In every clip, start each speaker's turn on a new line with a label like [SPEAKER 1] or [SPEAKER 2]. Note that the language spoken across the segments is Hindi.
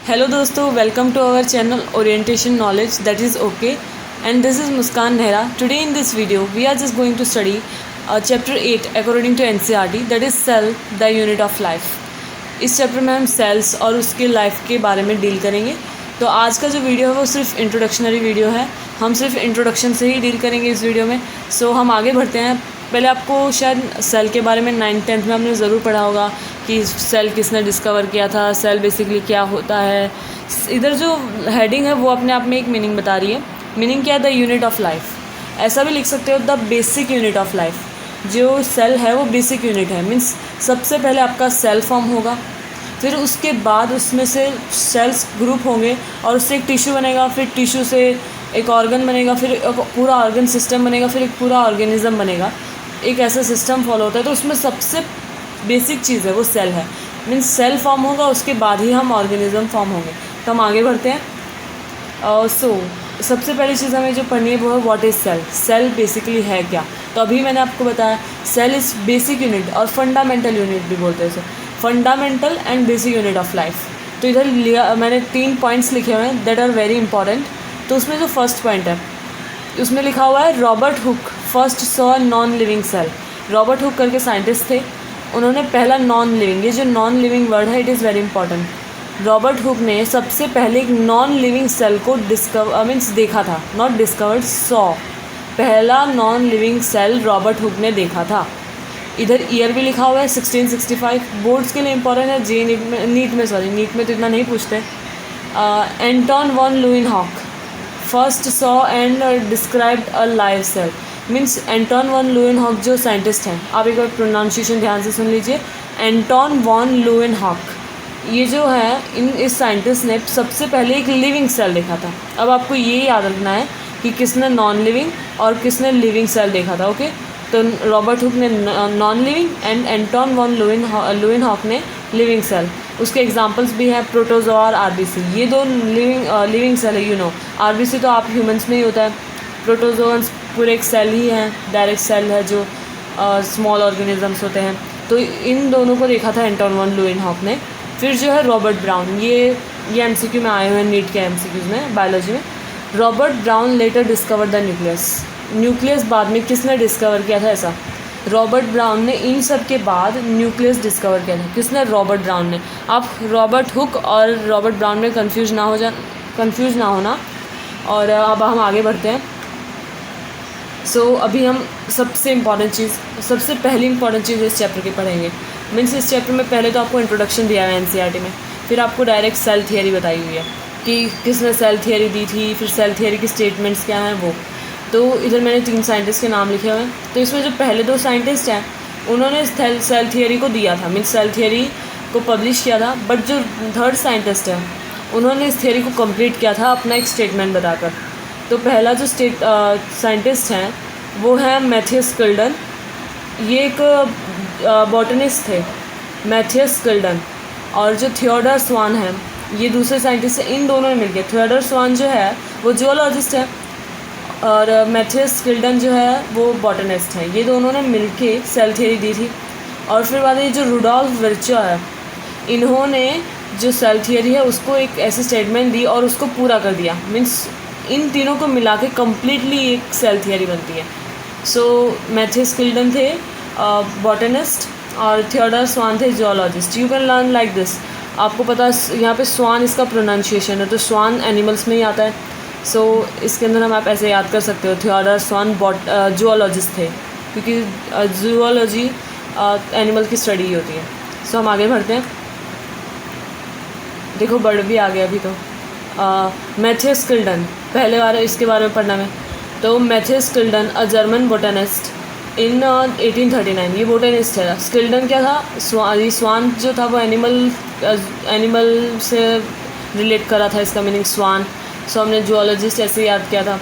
[SPEAKER 1] हेलो दोस्तों, welcome to our channel orientation knowledge that is okay and this is Muskan Nehra. Today in this video we are just going to study chapter 8 according to NCERT that is cell the unit of life. इस चैप्टर में हम सेल्स और उसके लाइफ के बारे में डील करेंगे. तो आज का जो वीडियो है वो सिर्फ इंट्रोडक्शनरी वीडियो है. हम सिर्फ इंट्रोडक्शन से ही डील करेंगे इस वीडियो में. सो हम आगे बढ़ते हैं. पहले आपको शायद सेल के बारे में 9th-10th में हमने ज़रूर पढ़ा होगा कि सेल किसने डिस्कवर किया था, सेल बेसिकली क्या होता है. इधर जो हेडिंग है वो अपने आप में एक मीनिंग बता रही है. मीनिंग क्या है? The unit of life. ऐसा भी लिख सकते हो the basic unit of life. जो सेल है वो बेसिक यूनिट है. मीन्स सबसे पहले आपका सेल फॉर्म होगा, फिर उसके बाद उसमें से सेल्स ग्रुप होंगे और उससे एक टिश्यू बनेगा, फिर टिश्यू से एक ऑर्गन बनेगा, फिर एक पूरा ऑर्गन सिस्टम बनेगा, फिर एक पूरा ऑर्गेनिज्म बनेगा. एक ऐसा सिस्टम फॉलो होता है. तो उसमें सबसे बेसिक चीज़ है वो सेल है. मीन्स सेल फॉर्म होगा, उसके बाद ही हम ऑर्गेनिज्म फॉर्म होंगे. तो हम आगे बढ़ते हैं. सबसे पहली चीज़ हमें जो पढ़नी है वो है what is cell. Cell basically है क्या? तो अभी मैंने आपको बताया सेल इज़ बेसिक यूनिट और फंडामेंटल यूनिट भी बोलते हैं इसे. Fundamental and basic unit of life. तो इधर लिया मैंने 3 पॉइंट्स लिखे हुए हैं दैट आर वेरी इंपॉर्टेंट. तो उसमें जो फर्स्ट पॉइंट है उसमें लिखा हुआ है Robert Hooke first saw non living cell. Robert Hooke करके साइंटिस्ट थे. उन्होंने पहला नॉन लिविंग, ये जो नॉन लिविंग वर्ड है it is very important. Robert Hooke ने सबसे पहले एक नॉन लिविंग सेल को मीन्स देखा था. Not discovered, saw. पहला non living cell Robert Hooke ने देखा था. इधर ईयर भी लिखा हुआ है 1665. बोर्ड्स के लिए इंपॉर्टेंट है. नीट में तो इतना नहीं पूछते. Anton von Leeuwenhoek first saw and described a live cell. Means Anton von Leeuwenhoek जो साइंटिस्ट हैं, आप एक बार प्रोनाउंसिएशन ध्यान से सुन लीजिए. एंटोन वॉन लुइनहॉक ये जो है इस साइंटिस्ट ने सबसे पहले एक लिविंग सेल देखा था. अब आपको ये याद रखना है कि किसने नॉन लिविंग और किसने लिविंग सेल देखा था. ओके. तो रॉबर्ट हुक ने non living and Anton von Leeuwenhoek ने लिविंग सेल. उसके एग्जांपल्स भी हैं प्रोटोजोआ और आरबीसी. ये दो लिविंग सेल है. आरबीसी तो आप ह्यूमंस में ही होता है. प्रोटोजोअन्स पूरे एक सेल ही हैं, डायरेक्ट सेल है जो स्मॉल ऑर्गेनिजम्स होते हैं. तो इन दोनों को देखा था एंटोन वॉन लुइनहॉक ने. फिर जो है रॉबर्ट ब्राउन, ये एमसीक्यू में आए हुए हैं नीट के एमसीक्यूज़ में बायोलॉजी में. Robert Brown later discover the nucleus बाद में किसने डिस्कवर किया था? ऐसा रॉबर्ट ब्राउन ने इन सब के बाद न्यूक्लियस डिस्कवर किया था. किसने? रॉबर्ट ब्राउन ने. आप रॉबर्ट हुक और रॉबर्ट ब्राउन में कंफ्यूज ना होना. और अब हम आगे बढ़ते हैं. अभी हम सबसे पहली इंपॉर्टेंट चीज़ इस चैप्टर की पढ़ेंगे. मीन्स इस चैप्टर में पहले तो आपको इंट्रोडक्शन दिया है एनसीईआरटी में, फिर आपको डायरेक्ट सेल थियरी बताई हुई है कि किसने सेल थियरी दी थी, फिर सेल थियरी की स्टेटमेंट्स क्या हैं वो. तो इधर मैंने 3 साइंटिस्ट के नाम लिखे हुए हैं. तो इसमें जो पहले 2 साइंटिस्ट हैं उन्होंने सेल थियरी को दिया था, मीन्स सेल थियरी को पब्लिश किया था. बट जो 3rd साइंटिस्ट है उन्होंने इस थियरी को कंप्लीट किया था अपना एक स्टेटमेंट बताकर. तो पहला जो साइंटिस्ट हैं वो है मैथियस किल्डन. ये एक बॉटनिस्ट थे, मैथियस किल्डन. और जो थियोडर स्वान है ये दूसरे साइंटिस्ट हैं. इन दोनों ने मिलकर, थियोडर स्वान जो है वो जूलॉजिस्ट है और मैथियस किल्डन जो है वो बॉटनिस्ट है. ये दोनों ने मिलके सेल थियरी दी थी. और फिर बाद ये जो रुडोल्फ विर्चो है इन्होंने जो सेल थियरी है उसको एक ऐसी स्टेटमेंट दी और उसको पूरा कर दिया. मीन्स इन तीनों को मिला के कम्प्लीटली एक सेल थियरी बनती है. मैथियस किल्डन थे बॉटनिस्ट और थियोडर स्वान थे zoologist. You can learn like this. आपको पता यहाँ पे स्वान इसका प्रोनाउंसिएशन है, तो स्वान एनिमल्स में ही आता है. इसके अंदर हम आप ऐसे याद कर सकते हो थियोडर स्वान जूलॉजिस्ट थे, क्योंकि जूलॉजी एनिमल की स्टडी ही होती है. हम आगे बढ़ते हैं. देखो बर्ड भी आ गया अभी. तो मैथियस किल्डन पहले बार इसके बारे में पढ़ना में. तो मैथियस किल्डन अ जर्मन बोटनिस्ट इन 1839. ये बोटनिस्ट है. किल्डन क्या था? स्वान जो था वो एनिमल से रिलेट करा था, इसका मीनिंग स्वान. हमने जूलॉजिस्ट ऐसे याद किया था.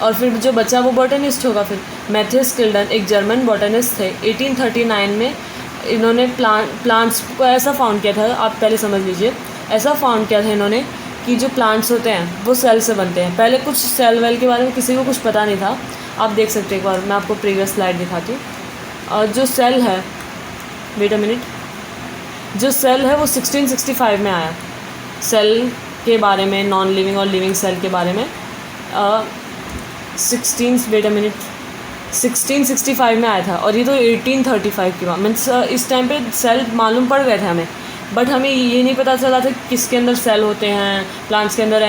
[SPEAKER 1] और फिर जो बचा वो बोटनिस्ट होगा. फिर मैथियस किल्डन एक जर्मन बोटनिस्ट थे. 1839 में इन्होंने प्लांट्स को ऐसा फाउंड किया था, आप पहले समझ लीजिए. ऐसा फाउंड किया था इन्होंने कि जो प्लांट्स होते हैं वो सेल से बनते हैं. पहले कुछ सेल वेल के बारे में किसी को कुछ पता नहीं था. आप देख सकते हैं, एक बार मैं आपको प्रीवियस स्लाइड दिखाती हूँ. और जो सेल है, वेट अ मिनट, जो सेल है वो 1665 में आया. सेल के बारे में, नॉन लिविंग और लिविंग सेल के बारे में 1665 में आया था, और ये तो 1835 की बात, मीन्स इस टाइम पे सेल मालूम पड़ गए थे हमें, बट हमें ये नहीं पता चला था किसके अंदर सेल होते हैं, प्लांट्स के अंदर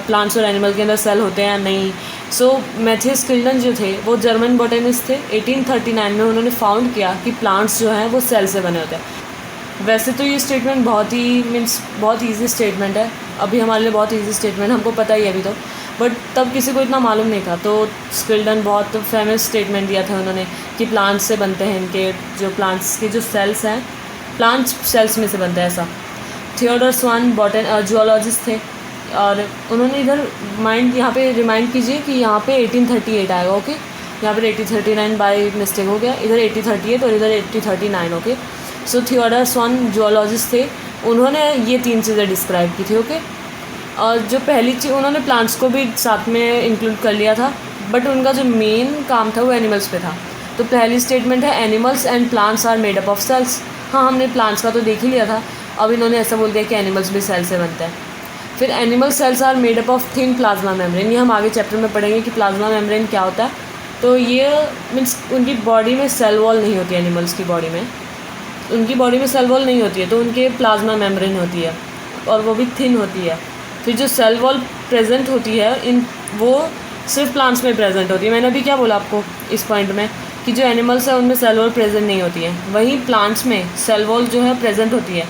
[SPEAKER 1] प्लांट्स और एनिमल के अंदर सेल होते हैं या नहीं। सो मैथियस किल्डन जो थे वो जर्मन बॉटनिस्ट थे। 1839 में उन्होंने फाउंड किया कि प्लांट्स जो हैं वो सेल से बने होते हैं। वैसे तो ये स्टेटमेंट बहुत ईजी स्टेटमेंट है, अभी हमारे लिए बहुत ईजी स्टेटमेंट, हमको पता ही है अभी तो, बट तब किसी को इतना मालूम नहीं था। तो स्किल्डन बहुत फेमस स्टेटमेंट दिया था उन्होंने कि प्लांट्स से बनते हैं, इनके जो प्लांट्स के जो सेल्स हैं प्लांट्स सेल्स में से बनता है ऐसा। थियोडोर स्वान जूलॉजिस्ट थे, और उन्होंने इधर यहाँ पे रिमाइंड कीजिए कि यहाँ पे 1838 आएगा, ओके। यहाँ पर 1839 बाय मिस्टेक हो गया, इधर 1838 और इधर 1839, ओके। सो थियोडोर स्वान जूलॉजिस्ट थे, उन्होंने ये 3 चीज़ें डिस्क्राइब की थी, ओके। और जो पहली चीज़, उन्होंने प्लांट्स को भी साथ में इंक्लूड कर लिया था, बट उनका जो मेन काम था वो एनिमल्स पे था। तो पहली स्टेटमेंट है animals and plants are made up of cells. हाँ, हमने प्लांट्स का तो देख ही लिया था, अब इन्होंने ऐसा बोल दिया कि एनिमल्स भी सेल से बनते हैं। फिर animal cells are made up of thin plasma membrane, ये हम आगे चैप्टर में पढ़ेंगे कि प्लाज्मा मेम्ब्रेन क्या होता है। तो ये मीन्स उनकी बॉडी में सेल वॉल नहीं होती, एनिमल्स की बॉडी में, उनकी बॉडी में सेल वॉल नहीं होती है, तो उनके प्लाज्मा मेम्ब्रेन होती है, और वो भी थिन होती है। फिर जो सेल वॉल प्रेजेंट होती है वो सिर्फ प्लांट्स में प्रेजेंट होती है। मैंने अभी क्या बोला आपको इस पॉइंट में कि जो एनिमल्स है उनमें सेल वॉल प्रेजेंट नहीं होती है, वहीं प्लांट्स में सेल वॉल जो है प्रेजेंट होती है।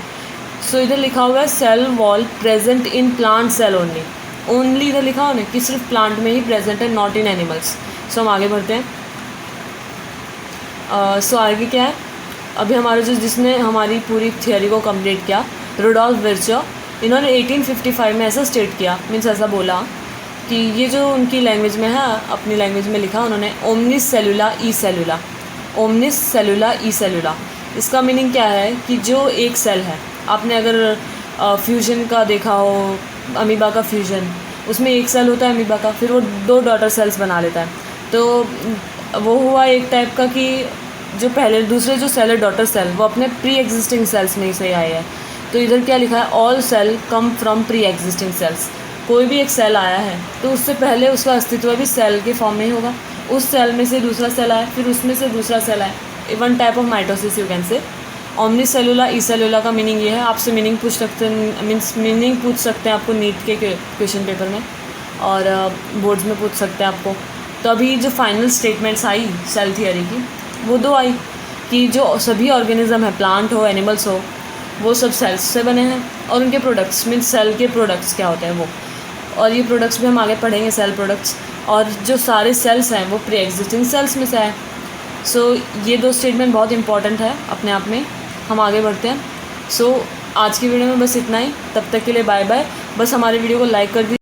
[SPEAKER 1] सो इधर लिखा हुआ है cell wall present in plant cell only इधर लिखा हुआ ना कि सिर्फ प्लांट में ही प्रेजेंट है, नॉट इन एनिमल्स। सो हम आगे बढ़ते हैं। सो आगे क्या है, अभी हमारे जिसने हमारी पूरी थियोरी को कंप्लीट किया, रुडोल्फ विर्चो, इन्होंने 1855 में ऐसा स्टेट किया, मीन्स ऐसा बोला कि ये जो उनकी लैंग्वेज में है, अपनी लैंग्वेज में लिखा उन्होंने ओमनिस सेलुला ई सेलुला, ओमनिस सेलुला ई सेलुला। इसका मीनिंग क्या है कि जो एक सेल है, आपने अगर फ्यूजन का देखा हो, अमीबा का फ्यूजन, उसमें एक सेल होता है अमीबा का, फिर वो 2 डॉटर सेल्स बना लेता है। तो वो हुआ एक टाइप का कि जो दूसरे जो सेल है डॉटर सेल, वो अपने प्री एग्जिस्टिंग सेल्स में से आए हैं। तो इधर क्या लिखा है, all cell come from pre existing cells. कोई भी एक सेल आया है तो उससे पहले उसका अस्तित्व भी सेल के फॉर्म में ही होगा, उस सेल में से दूसरा सेल आया, फिर उसमें से दूसरा सेल आया, one type of mitosis you can say. ओमनी सेलुला ई सेलुला का मीनिंग ये है, आपसे मीनिंग पूछ सकते हैं, मीनिंग पूछ सकते हैं आपको नीट के क्वेश्चन पेपर में, और बोर्ड्स में पूछ सकते हैं आपको। तो अभी जो फाइनल स्टेटमेंट्स आई सेल थियरी की, वो 2 आई कि जो सभी ऑर्गेनिज्म है, प्लांट हो एनिमल्स हो, वो सब सेल्स से बने हैं, और उनके प्रोडक्ट्स मीन्स सेल के प्रोडक्ट्स क्या होते हैं वो, और ये प्रोडक्ट्स भी हम आगे पढ़ेंगे, सेल प्रोडक्ट्स। और जो सारे सेल्स हैं वो प्री एग्जिस्टिंग सेल्स में से है। सो ये 2 स्टेटमेंट बहुत इंपॉर्टेंट है अपने आप में। हम आगे बढ़ते हैं। सो आज की वीडियो में बस इतना ही, तब तक के लिए बाय बाय। बस हमारे वीडियो को लाइक कर दीजिए।